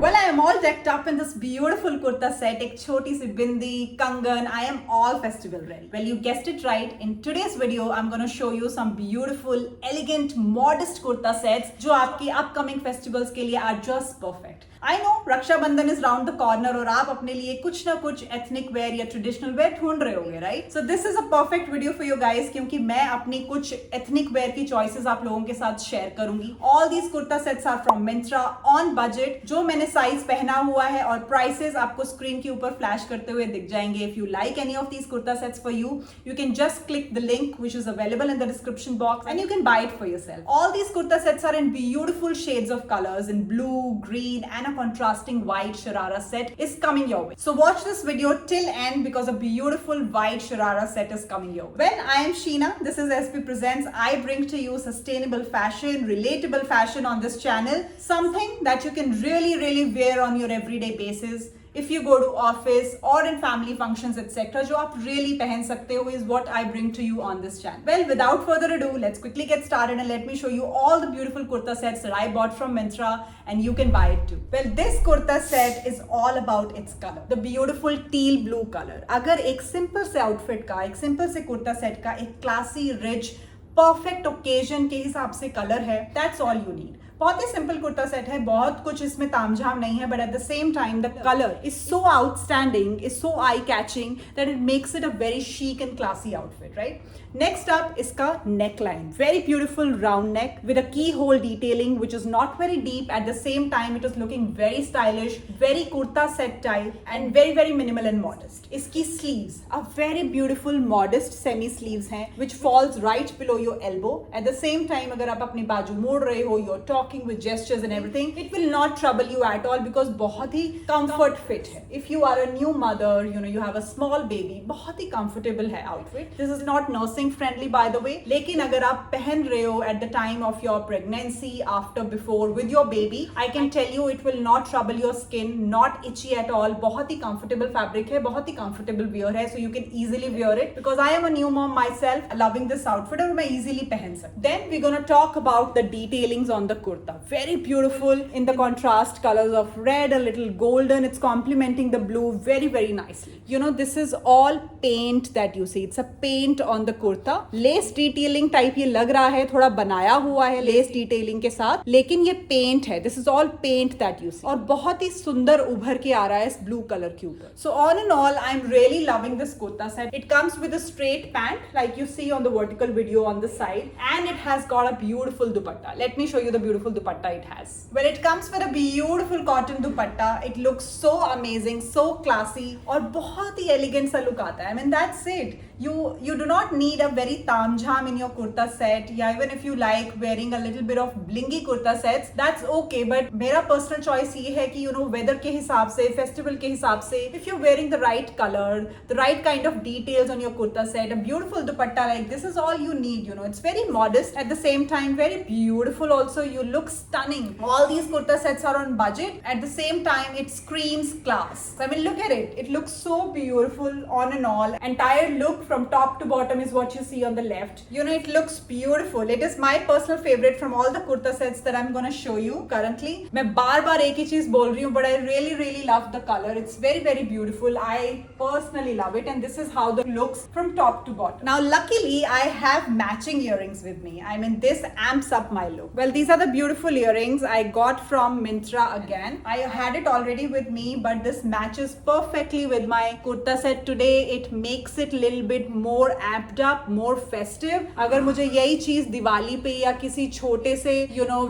Well, I am all decked up in this beautiful kurta set. एक छोटी सी बिंदी, कंगन. I am all festival ready. Well, you guessed it right. In today's video, I'm going to show you some beautiful, elegant, modest kurta sets जो आपकी upcoming festivals के लिए are just perfect. I know Rakshabandhan is round the corner और आप अपने लिए कुछ ना कुछ ethnic wear या traditional wear ढूंढ रहे होंगे, right? So this is a perfect video for you guys क्योंकि मैं अपनी कुछ ethnic wear की choices आप लोगों के साथ share करूंगी. All these kurta sets are from Myntra on budget. जो मैंने size पहना हुआ है और prices आपको screen के ऊपर flash करते हुए दिख जाएंगे. If you like any of these kurta sets for you, you can just click the link which is available in the description box and you can buy it for yourself. All these kurta sets are in beautiful shades of colors in blue, green and a contrasting white sharara set is coming your way. So watch this video till end because a beautiful white sharara set is coming your way. Well, I am Sheena. This is SP Presents. I bring to you sustainable fashion, relatable fashion on this channel. Something that you can really wear on your everyday basis. If you go to office or in family functions etc. जो आप really पहन सकते हो is what I bring to you on this channel. Well, without further ado, let's quickly get started and let me show you all the beautiful kurta sets that I bought from Myntra and you can buy it too. Well, this kurta set is all about its color. The beautiful teal blue color. अगर एक simple से outfit का, एक simple से kurta set का, एक classy, rich, perfect occasion के हिसाब से color है, that's all you need. बहुत ही सिंपल कुर्ता सेट है, बहुत कुछ इसमें तामझाम नहीं है, but at the same time the colour is so outstanding, is so eye catching that it makes it a very chic and classy outfit, right? Next up इसका neckline, very beautiful round neck with a keyhole detailing which is not very deep, at the same time it is looking very stylish, very kurta set type and very minimal and modest. इसकी sleeves a very beautiful modest semi sleeves हैं which falls right below your elbow. Eight the same time अगर आप अपनी बाजू मोड़ रहे हो, your talking with gestures and everything, it will not trouble you at all because बहुत ही comfort fit है. If you are a new mother, you have a small baby, बहुत ही comfortable है outfit. This is not nursing friendly by the way, लेकिन अगर आप पहन रहे हो at the time of your pregnancy, after, before, with your baby, I can tell you it will not trouble your skin, not itchy at all. बहुत ही comfortable fabric है, बहुत ही comfortable wear है, so you can easily wear it because I am a new mom myself, loving this outfit और मैं easily पहन सकती. Then we're gonna talk about the detailings on the kurta. Very beautiful in the contrast colors of red, a little golden. It's complementing the blue very nicely. This is all paint that you see. It's a paint on the kurta. Lace detailing type ये लग रहा है, थोड़ा बनाया हुआ है lace detailing के साथ, लेकिन ये paint है. This is all paint that you see. और बहुत ही सुंदर उभर के आ रहा है इस blue color के ऊपर. So all in all, I'm really loving this kurta set. It comes with a straight pant like you see on the vertical video on the side, and it has got a beautiful dupatta. Let me show you the beautiful dupatta it has. Well, it comes with a beautiful cotton dupatta. It looks so amazing, so classy और बहुत ही elegant सा look आता है. I mean that's it. You do not need a very तामझाम in your kurta set. Yeah, even if you like wearing a little bit of blingy kurta sets, that's okay. But मेरा personal choice ये है कि weather के हिसाब से, festival के हिसाब से, if you're wearing the right color, the right kind of details on your kurta set, a beautiful dupatta like this is all you need. It's very modest at the same time, very beautiful also. You look stunning. All these kurta sets are on budget. At the same time, it screams class. I mean, look at it. It looks so beautiful on and all. Entire look from top to bottom is what you see on the left. It looks beautiful. It is my personal favorite from all the kurta sets that I'm gonna show you currently. मैं बार एक ही चीज बोल रही हूँ, but I really love the color. It's very beautiful. I personally love it, and this is how the looks from top to bottom. Now, luckily, I have matching earrings with me. I mean, this amps up my look. Well, these are the beautiful earrings I got from Myntra again. I had it already with me, but this matches perfectly with my kurta set today. It makes it a little bit more amped up, more festive. अगर मुझे यही चीज दिवाली पे या किसी छोटे से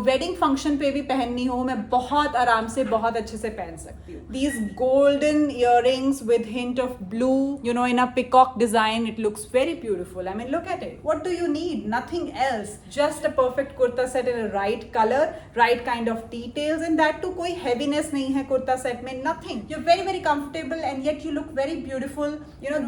wedding function पे भी पहननी हो, मैं बहुत आराम से, बहुत अच्छे से पहन सकती हूँ. These golden earrings with hint of blue, in a peacock design, it looks very beautiful. I mean, look at it. What do you need? Nothing else. Just a perfect kurta set in a right color, right kind of details, and that too कोई heaviness नहीं है kurta set में, nothing. You're very comfortable and yet you look very beautiful.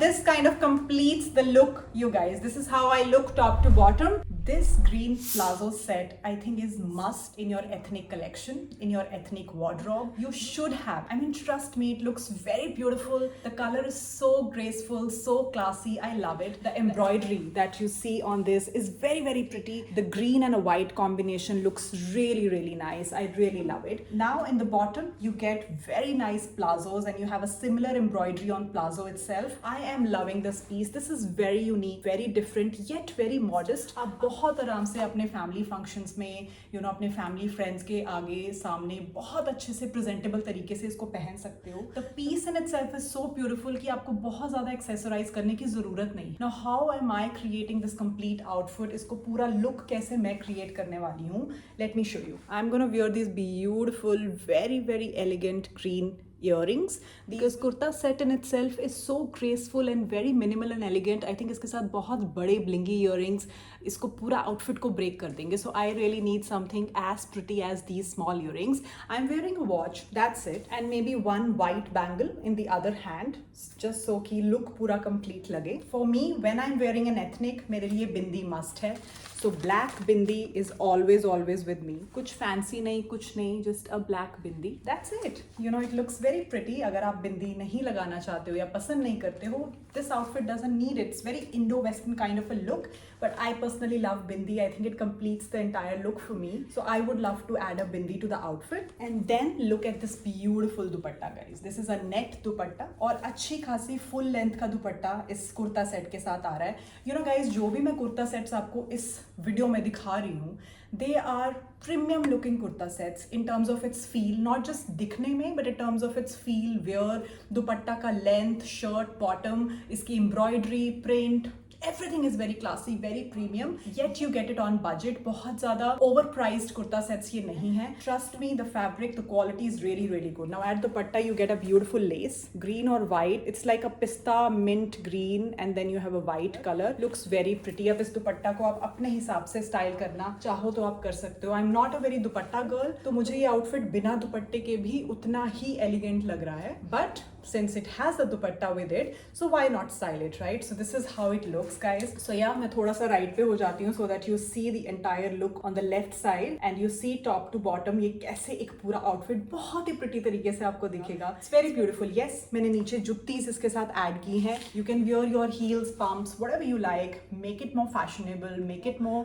This kind of completes the look, you guys. This is how I look top to bottom. This green plazo set, I think, is must in your ethnic collection, in your ethnic wardrobe. You should have. I mean, trust me, it looks very beautiful. The color is so graceful, so classy. I love it. The embroidery that you see on this is very, very pretty. The green and a white combination looks really, really nice. I really love it. Now in the bottom, you get very nice plazos and you have a similar embroidery on plazo itself. I am loving this piece. This is very unique, very different, yet very modest. आप बहुत आराम से अपने family functions में अपने family friends के आगे सामने बहुत अच्छे से प्रेजेंटेबल तरीके से इसको पहन सकते हो. The piece in itself is so beautiful कि आपको बहुत ज्यादा एक्सेसराइज करने की जरूरत नहीं. Now how am I creating this complete outfit? इसको पूरा लुक कैसे मैं क्रिएट करने वाली हूँ, let me show you. I am gonna wear this beautiful very very elegant green earrings because kurta set in itself is so graceful and very minimal and elegant. I think इसके साथ बहुत बड़े blingy earrings इसको पूरा outfit को break कर देंगे. So I really need something as pretty as these small earrings. I'm wearing a watch, that's it, and maybe one white bangle in the other hand, just so कि look पूरा complete लगे. For me, when I'm wearing an ethnic, मेरे लिए बिंदी must है. So black bindi is always with me. कुछ fancy नहीं, कुछ नहीं, just a black bindi. That's it. It looks very pretty. अगर आप बिंदी नहीं लगाना चाहते हो या पसंद नहीं करते हो, this outfit doesn't need it. It's very Indo-Western kind of a look, but I personally love bindi. I think it completes the entire look for me. So I would love to add a bindi to the outfit. And then look at this beautiful dupatta, guys. This is a net dupatta और अच्छी खासी full length का दुपट्टा इस kurta set के साथ आ रहा है. Guys, जो भी मैं कुर्ता सेट्स आपको इस वीडियो में दिखा रही हूँ, they are premium looking kurta sets in terms of its feel, not just दिखने में but in terms of its feel, wear, दुपट्टा का length, shirt, bottom, इसकी embroidery, print, everything is very classy, very premium, yet you get it on budget. बहुत ज़्यादा overpriced kurta sets ये नहीं है. Trust me, the fabric, the quality is really, really good. Now at dupatta you get a beautiful lace, green or white. It's like a pista mint green and then you have a white color. Looks very pretty. अब इस दुपट्टा को आप अपने हिसाब से style करना चाहो तो आप कर सकते हो. I'm not a very dupatta girl, तो मुझे ये outfit बिना दुपट्टे के भी उतना ही elegant लग रहा है. But since it has the dupatta with it, so why not style it, right? So this is how it looks, guys. So yeah, मैं थोड़ा सा right पे हो जाती हूँ so that you see the entire look on the left side and you see top to bottom ये कैसे एक पूरा outfit बहुत ही pretty तरीके से आपको दिखेगा. It's very beautiful. Yes, मैंने नीचे जुत्तीस इसके साथ add की हैं. You can wear your heels, pumps, whatever you like. Make it more fashionable, make it more,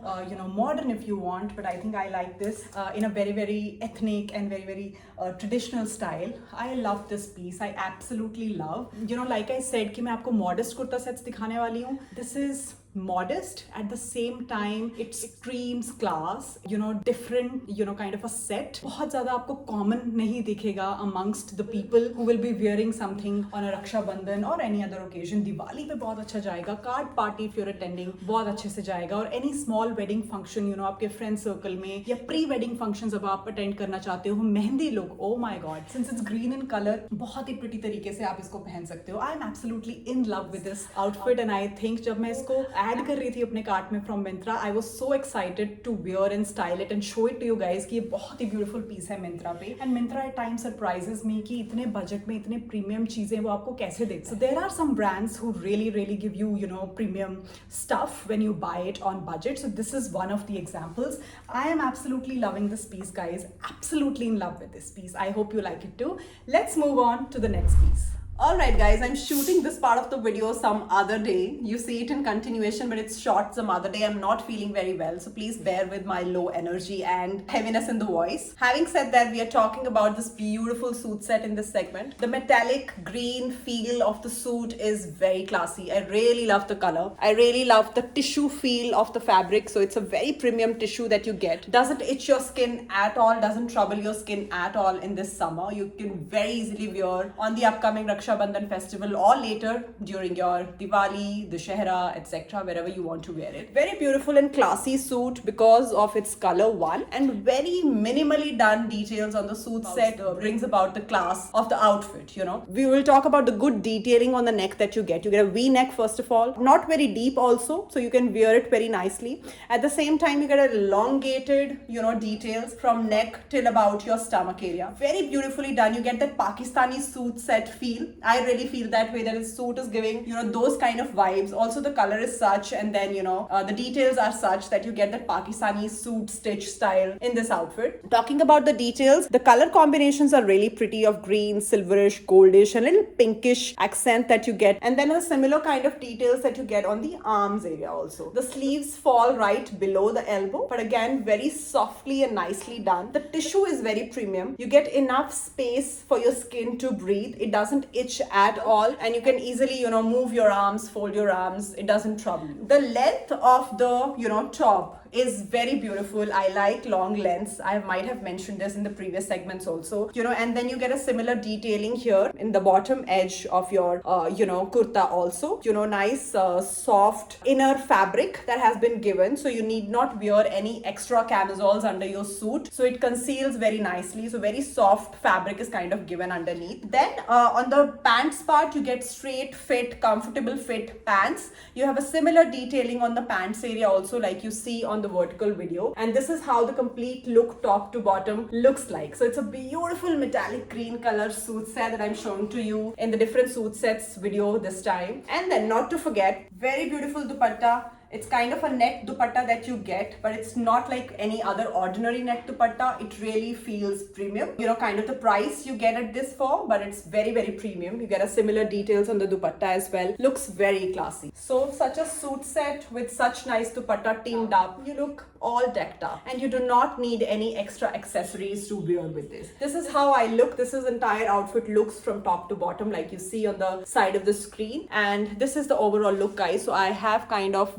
modern if you want. But I think I like this in a very, very ethnic and very, very traditional style. I love this piece. I absolutely love. Like I said कि मैं आपको modest kurta sets दिखाने वाली हूँ. This is modest at the same time it screams class, different, kind of a set. बहुत ज़्यादा आपको common नहीं दिखेगा amongst the people who will be wearing something on a Raksha Bandhan or any other occasion. Diwali पे बहुत अच्छा जाएगा. Card party if you're attending बहुत अच्छे से जाएगा. और any small wedding function, आपके friend circle में या pre-wedding functions अब आप attend करना चाहते हो, mehndi look, oh my god, since it's green in color, बहुत ही pretty तरीके से आप इसको पहन सकते हो. I'm absolutely in love with this outfit and I think जब मैं इसको ऐड कर रही थी अपने कार्ट में from Myntra, I was so excited to wear and style it and show it to you guys कि ये बहुत ही ब्यूटीफुल पीस है मिंत्रा पे. And Myntra at time surprises me कि इतने बजट में इतने प्रीमियम चीजें वो आपको कैसे देते हैं. So there are some brands who really give you premium stuff when you buy it on budget. So this is one of the examples. I am absolutely loving this piece, guys. Absolutely in love with this piece. I hope you like it too. Let's move on to the next piece. Alright guys, I'm shooting this part of the video some other day. You see it in continuation, but it's shot some other day. I'm not feeling very well, so please bear with my low energy and heaviness in the voice. Having said that, we are talking about this beautiful suit set in this segment. The metallic green feel of the suit is very classy. I really love the color. I really love the tissue feel of the fabric. So it's a very premium tissue that you get. Doesn't itch your skin at all, doesn't trouble your skin at all in this summer. You can very easily wear on the upcoming Raksha Bandhan festival or later during your Diwali, Dussehra, etc. wherever you want to wear it. Very beautiful and classy suit because of its color one, and very minimally done details on the suit set brings about the class of the outfit. We will talk about the good detailing on the neck that you get. You get a V-neck first of all, not very deep also, so you can wear it very nicely. At the same time, you get a elongated, details from neck till about your stomach area. Very beautifully done. You get that Pakistani suit set feel. I really feel that way, that the suit is giving, those kind of vibes. Also the color is such, and then the details are such that you get that Pakistani suit stitch style in this outfit. Talking about the details, the color combinations are really pretty, of green, silverish, goldish, and a little pinkish accent that you get, and then a similar kind of details that you get on the arms area also. The sleeves fall right below the elbow, but again very softly and nicely done. The tissue is very premium. You get enough space for your skin to breathe. It doesn't itch at all, and you can easily move your arms, fold your arms. It doesn't trouble you. The length of the top is very beautiful. I like long lengths. I might have mentioned this in the previous segments also, and then you get a similar detailing here in the bottom edge of your kurta also. Nice soft inner fabric that has been given, so you need not wear any extra camisoles under your suit, so it conceals very nicely. So very soft fabric is kind of given underneath. Then on the pants part, you get straight fit, comfortable fit pants. You have a similar detailing on the pants area also, like you see on the vertical video, and this is how the complete look top to bottom looks like. So it's a beautiful metallic green color suit set that I'm showing to you in the different suit sets video this time. And then not to forget, very beautiful dupatta. It's kind of a net dupatta that you get, but it's not like any other ordinary net dupatta. It really feels premium. Kind of the price you get at this for, but it's very, very premium. You get a similar details on the dupatta as well. Looks very classy. So such a suit set with such nice dupatta teamed up, you look all decked up, and you do not need any extra accessories to wear with this. This is how I look. This is entire outfit looks from top to bottom, like you see on the side of the screen, and this is the overall look, guys. So I have kind of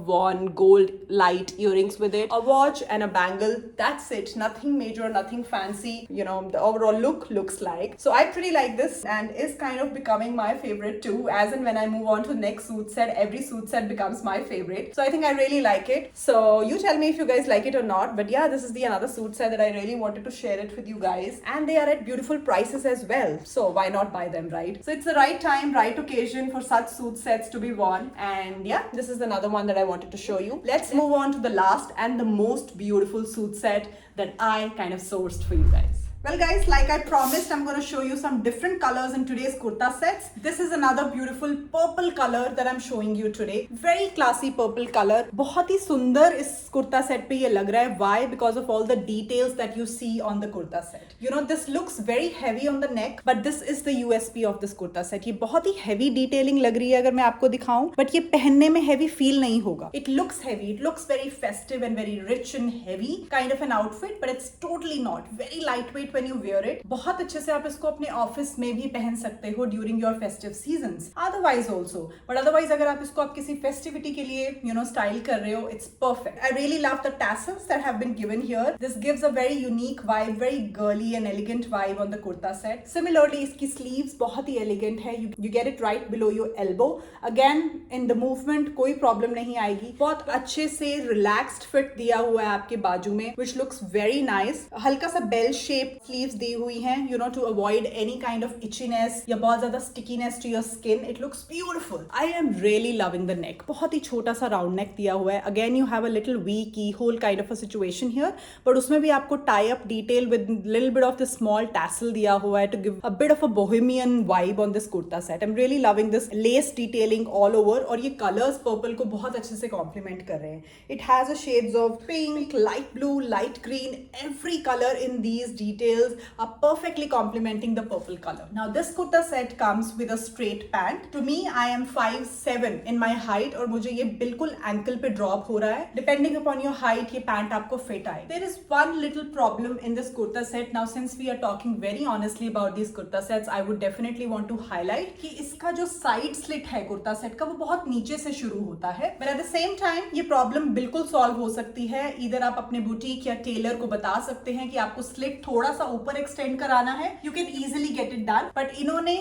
gold light earrings with it, a watch and a bangle. That's it. Nothing major, nothing fancy. The overall look looks like. So I pretty like this, and is kind of becoming my favorite too. As in when I move on to the next suit set, every suit set becomes my favorite. So I think I really like it. So you tell me if you guys like it or not. But yeah, this is the another suit set that I really wanted to share it with you guys, and they are at beautiful prices as well. So why not buy them, right? So it's the right time, right occasion for such suit sets to be worn. And yeah, this is another one that I wanted to show you. Let's move on to the last and the most beautiful suit set that I kind of sourced for you guys. Well guys, like I promised, I'm going to show you some different colors in today's kurta sets. This is another beautiful purple color that I'm showing you today. Very classy purple color. बहुत ही सुंदर इस kurta set पे ये लग रहा है. Why? Because of all the details that you see on the kurta set. This looks very heavy on the neck, but this is the USP of this kurta set. ये बहुत ही heavy detailing लग रही है अगर मैं आपको दिखाऊं, but ये पहनने में heavy feel नहीं होगा. It looks heavy. It looks very festive and very rich and heavy kind of an outfit, but it's totally not. Very lightweight when you wear it. बहुत अच्छे से आप इसको अपने ऑफिस में भी पहन सकते हो during your festive seasons. Otherwise also. But otherwise अगर आप इसको आप किसी festivity के लिए style कर रहे हो, it's perfect. I really love the tassels that have been given here. This gives a very unique vibe, very girly and elegant vibe on the kurta set. Similarly, इसकी sleeves बहुत ही elegant है. You get it right below your elbow. Again, in the movement कोई problem नहीं आएगी. बहुत अच्छे से relaxed fit दिया हुआ है आपके बाजू में, which looks very nice. हल्का सा bell shape sleeves दी हुई हैं, to avoid any kind of itchiness या बहुत ज़्यादा stickiness to your skin. It looks beautiful. I am really loving the neck. बहुत ही छोटा सा round neck दिया हुआ है. Again, you have a little V keyhole kind of a situation here, but उसमें भी आपको tie up detail with little bit of the small tassel दिया हुआ है to give a bit of a bohemian vibe on this kurta set. I'm really loving this lace detailing all over, और ये colors purple को बहुत अच्छे से complement कर रहे हैं. It has a shades of pink, light blue, light green. Every color in these details are perfectly complementing the purple color. Now this kurta set comes with a straight pant. To me, I am 5'7" in my height, और मुझे ये बिल्कुल ankle पे drop हो रहा है. Depending upon your height, ये pant आपको fit आए. There is one little problem in this kurta set. Now since we are talking very honestly about these kurta sets, I would definitely want to highlight कि इसका जो side slit है kurta set का, वो बहुत नीचे से शुरू होता है. But at the same time, ये problem बिल्कुल solve हो सकती है. Either आप अपने boutique या tailor को बता सकते हैं कि आपको slit थोड़ा सा ऊपर extend कराना है. You can easily get it done. But इन्होंने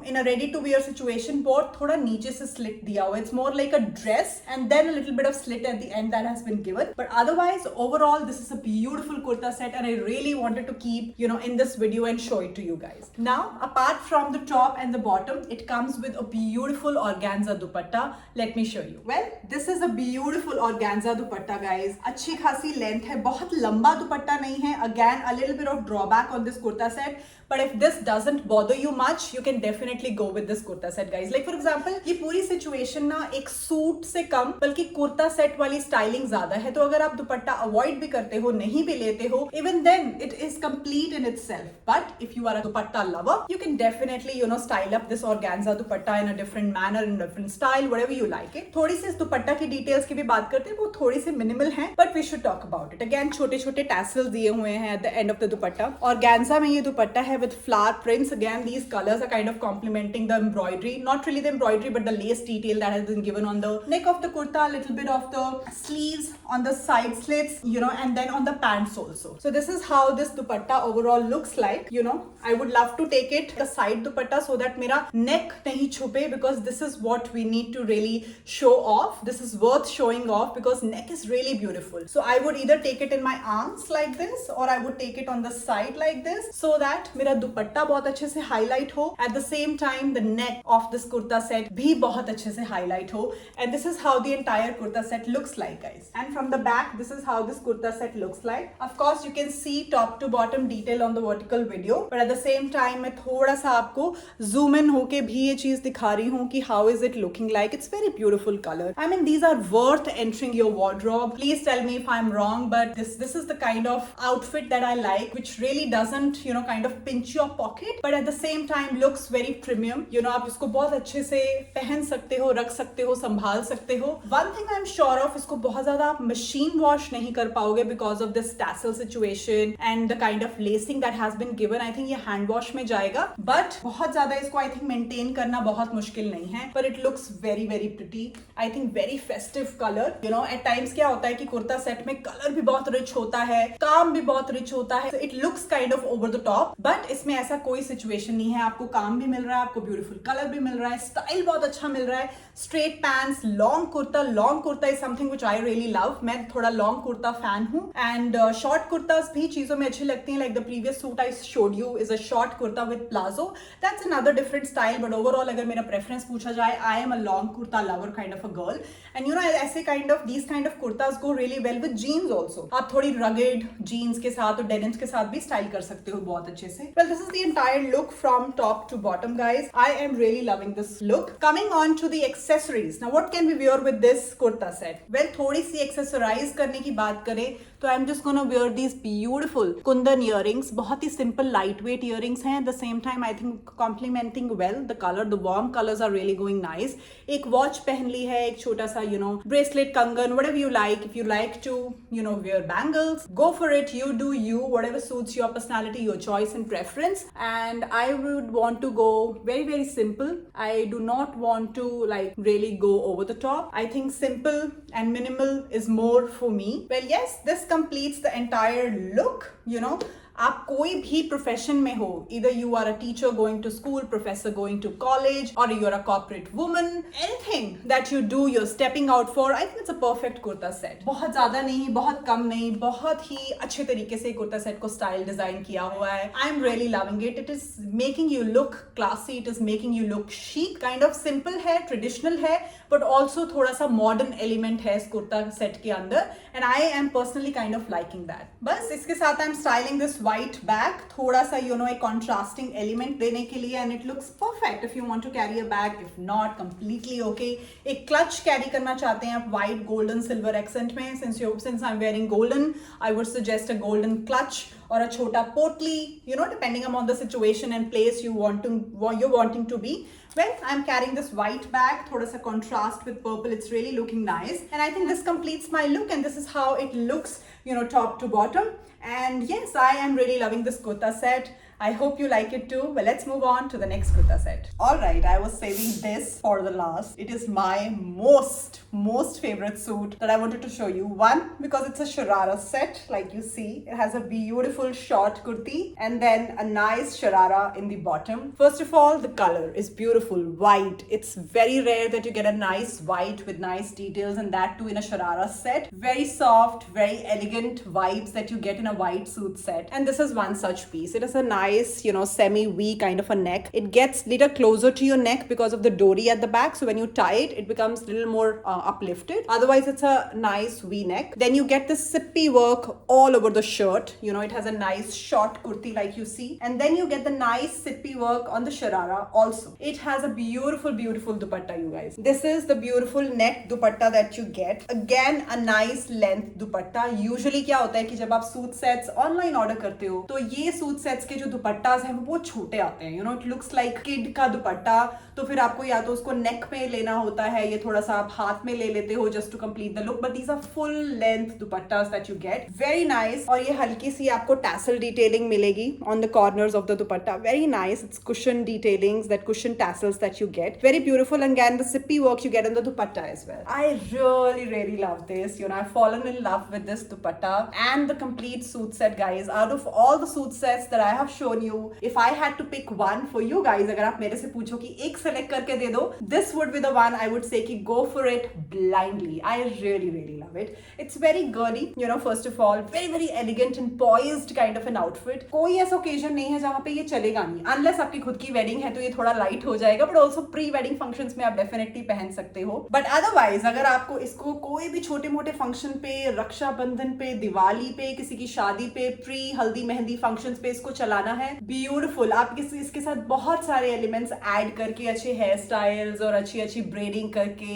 in a ready to wear situation बहुत थोड़ा नीचे से slit दिया हुआ. It's more like a dress and then a little bit of slit at the end that has been given. But otherwise, overall, this is a beautiful kurta set, and I really wanted to keep in this video and show it to you guys. Now, apart from the top and the bottom, it comes with a beautiful organza dupatta. Let me show you. Well, this is a beautiful organza dupatta, guys. अच्छी खासी length है. बहुत लंबा दुपट्टा नहीं है. Again, a little bit of drawback on this kurta set, but if this doesn't bother you much, you can definitely go with this kurta set, guys. Like for example, ये पूरी situation ना एक suit से कम बल्कि kurta set वाली styling ज्यादा है, तो अगर आप दुपट्टा अवॉइड भी करते हो, नहीं भी लेते हो, even then it is complete in itself. But if you are a dupatta lover, you can definitely, you know, style up this organza dupatta in a different manner, in a different style, whatever you like it. थोड़ी सी इस दुपट्टा की details की भी बात करते हैं, वो थोड़ी सी मिनिमल है, but we should talk about it. Again, छोटे छोटे tassels दिए हुए हैं at the end of the dupatta. Organza में ये दुपट्टा है with flower prints. Again, these colors are kind of complementing the embroidery, not really the embroidery, but the lace detail that has been given on the neck of the kurta, a little bit of the sleeves, on the side slits, you know, and then on the pants also. So this is how this dupatta overall looks like. You know, I would love to take it the side dupatta so that मेरा neck नहीं छुपे, because this is what we need to really show off. This is worth showing off because neck is really beautiful. So I would either take it in my arms like this, or I would take it on the side like this, so that मेरा दुपट्टा बहुत अच्छे से highlight हो. At the same time, the neck of this kurta set भी बहुत अच्छे से highlight हो. And this is how the entire kurta set looks like, guys. And from the back, this is how this kurta set looks like. Of course, you can see top to bottom detail on the vertical video, but at the same time, मैं थोड़ा सा आपको zoom in होके भी ये चीज दिखा रही हूँ कि how is it looking like. It's very beautiful color. I mean, these are worth entering your wardrobe. Please tell me if I'm wrong, but this is the kind of outfit that I like, which really doesn't, you know, kind of pinch your pocket, but at the same time looks very premium. You know, आप इसको बहुत अच्छे से पहन सकते हो, रख सकते हो, संभाल सकते हो. One thing I'm sure of, इसको बहुत ज्यादा आप machine wash नहीं कर पाओगे because of this tassel situation and the kind of lacing that has been given. I think ये hand wash में जाएगा, but बहुत ज्यादा इसको I think maintain करना बहुत मुश्किल नहीं है. But it looks very very pretty. I think very festive color. You know, at times क्या होता है कि कुर्ता सेट में कलर भी बहुत रिच होता है, काम भी बहुत रिच होता है. So it looks kind of over the top, but इसमें ऐसा कोई situation नहीं है. आपको काम भी मिल रहा है, आपको beautiful color भी मिल रहा है, स्टाइल बहुत अच्छा मिल रहा है. Straight pants, long kurta is something which I really love. मैं थोड़ा long kurta fan हूँ, and short kurtas भी चीजों में अच्छी लगती हैं. Like the previous suit I showed you is a short kurta with palazzo. That's another different style, but overall अगर मेरा preference पूछा जाए, I am a long kurta lover kind of a girl. And you know, ऐसे these kind of kurtas go really well with jeans also. आप थोड़ी rugged jeans के साथ और denims के साथ भी style कर सकते हो बहुत अच्छे से. Well, this is the entire look from top to bottom, guys. I am really loving this look. Coming on to the accessories. Now, what can we wear with this kurta set? Well, थोड़ी सी accessorize करने की बात करें तो I'm just gonna wear these beautiful kundan earrings. बहुत ही simple lightweight earrings हैं. At the same time, I think complementing well the color. The warm colors are really going nice. एक watch पहन ली है, एक छोटा सा, you know, bracelet, kangan, whatever you like. If you like to, you know, wear bangles, go for it. You do you, whatever suits your personality, your choice and preference. And I would want to go very very simple. I do not want to like really go over the top. I think simple and minimal is more for me. Well, yes, this completes the entire look, you know. आप कोई भी profession में हो, either you are a teacher going to school, professor going to college, or you're a corporate woman, anything that you do, you're stepping out for, I think it's a perfect kurta set. बहुत ज़्यादा नहीं, बहुत कम नहीं, बहुत ही अच्छे तरीके से kurta set को style design किया हुआ है. I'm really loving it. It is making you look classy. It is making you look chic. Kind of simple है, traditional है, but also थोड़ा सा modern element है इस kurta set के अंदर, and I am personally kind of liking that. बस इसके साथ I'm styling this white bag, थोड़ा सा, you know, एक contrasting element देने के लिए, and it looks perfect if you want to carry a bag. If not, completely okay. एक clutch carry करना चाहते हैं आप white, golden, silver accent में, since I'm wearing golden, I would suggest a golden clutch or a छोटा पोटली, you know, depending upon the situation and place you're wanting to be. Well, I'm carrying this white bag, thoda sa contrast with purple. It's really looking nice, and I think this completes my look, and this is how it looks, you know, top to bottom. And yes, I am really loving this kurta set. I hope you like it too. Well, let's move on to the next kurta set. Alright, I was saving this for the last. It is my most favorite suit that I wanted to show you. One, because it's a sharara set, like you see. It has a beautiful short kurti and then a nice sharara in the bottom. First of all, the color is beautiful, white. It's very rare that you get a nice white with nice details, and that too in a sharara set. Very soft, very elegant vibes that you get in a white suit set. And this is one such piece. It is a nice nice, semi V kind of a neck. It gets little closer to your neck because of the dori at the back. So when you tie it, it becomes a little more uplifted. Otherwise, it's a nice V neck. Then you get this sippy work all over the shirt. It has a nice short kurti like you see. And then you get the nice sippy work on the sharara also. It has a beautiful, beautiful dupatta, you guys. This is the beautiful net dupatta that you get. Again, a nice length dupatta. Usually क्या होता है कि जब आप suit sets online order करते हो तो ये सूट सेट्स के जो दुपट्टास हैं वो बहुत छोटे आते हैं. इट लुक्स लाइक किड का दुपट्टा. तो फिर आपको या तो उसको नेक पे लेना होता है, ये थोड़ा सा आप हाथ में ले लेते हो just to complete the look. But these are full length dupattas that you get. Very nice. और ये हल्की सी आपको टैसल डिटेलिंग मिलेगी on the corners of the dupatta. Very nice. It's cushion detailings, that cushion tassels that you get. Very beautiful. And again, the sippy work you get on the dupatta as well. I really, really love this. I've fallen in love with this dupatta and the complete suit set, guys. Out of all the suit sets that I have shown you, if I had to pick one for you guys, अगर आप मेरे से पूछो कि एक select करके दे दो, this would be the one I would say कि go for it blindly. I really, really love it. It's very girly, first of all. Very, very elegant and poised kind of an outfit. कोई ऐसा occasion नहीं है जहाँ पे ये चलेगा नहीं. Unless आपकी खुद की wedding है तो ये थोड़ा light हो जाएगा, but also pre wedding functions में आप डेफिनेटली पहन सकते हो. बट अदरवाइज अगर आपको इसको कोई भी छोटे मोटे फंक्शन पे, रक्षाबंधन पे, दिवाली पे, किसी की शादी पे, प्री हल्दी मेहंदी फंक्शंस पे इसको चलाना है, ब्यूटीफुल. आप इसके साथ बहुत सारे एलिमेंट्स ऐड करके, अच्छे हेयर स्टाइल्स और अच्छी अच्छी ब्रेडिंग करके,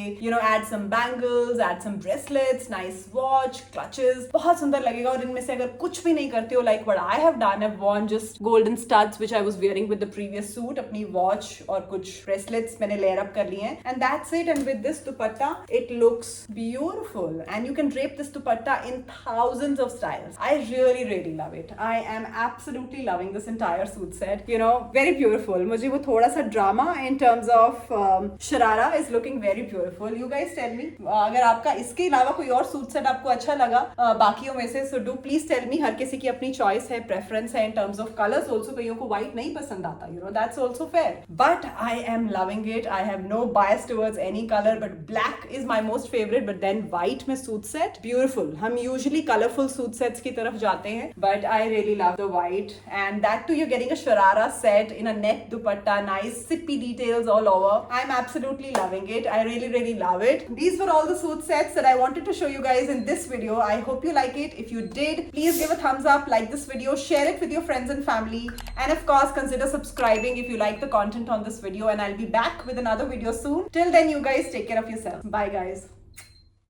add some bangles, add some bracelets, nice watch, clutches, बहुत सुंदर लगेगा. और इनमें से अगर कुछ भी नहीं करते हो, like what I have done, I wore just golden studs which I was wearing with the previous suit. अपनी वॉच और कुछ ब्रेसलेट्स मैंने लेयर अप कर लिए हैं. And that's it. And with this dupatta it looks beautiful and you can drape this dupatta in thousands of styles. I really, really love it. I am absolutely loving this entire suit set. Very beautiful. मुझे वो थोड़ा सा drama in terms of sharara is looking very beautiful. You guys tell me अगर आपका इसके अलावा कोई और सूट सेट आपको अच्छा लगा बाकियों में से, so do please tell me. हर किसी की अपनी चॉइस है, प्रेफरेंस है in terms of colors also. कईयों को व्हाइट नहीं पसंद आता, that's also fair. But I am loving it. I have no bias towards any color, but black is my most favorite. But then white में suit set, beautiful. हम usually colorful suit sets की तरफ जाते हैं, but I really love the white. And that too, you're getting a sharara set in a net dupatta, nice sippy details all over. I'm absolutely loving it. I really, really love it. These were all the suit sets that I wanted to show you guys in this video. I hope you like it. If you did, please give a thumbs up, like this video, share it with your friends and family, and of course consider subscribing if you like the content on this video. And I'll be back with another video soon. Till then, you guys take care of yourself. Bye guys.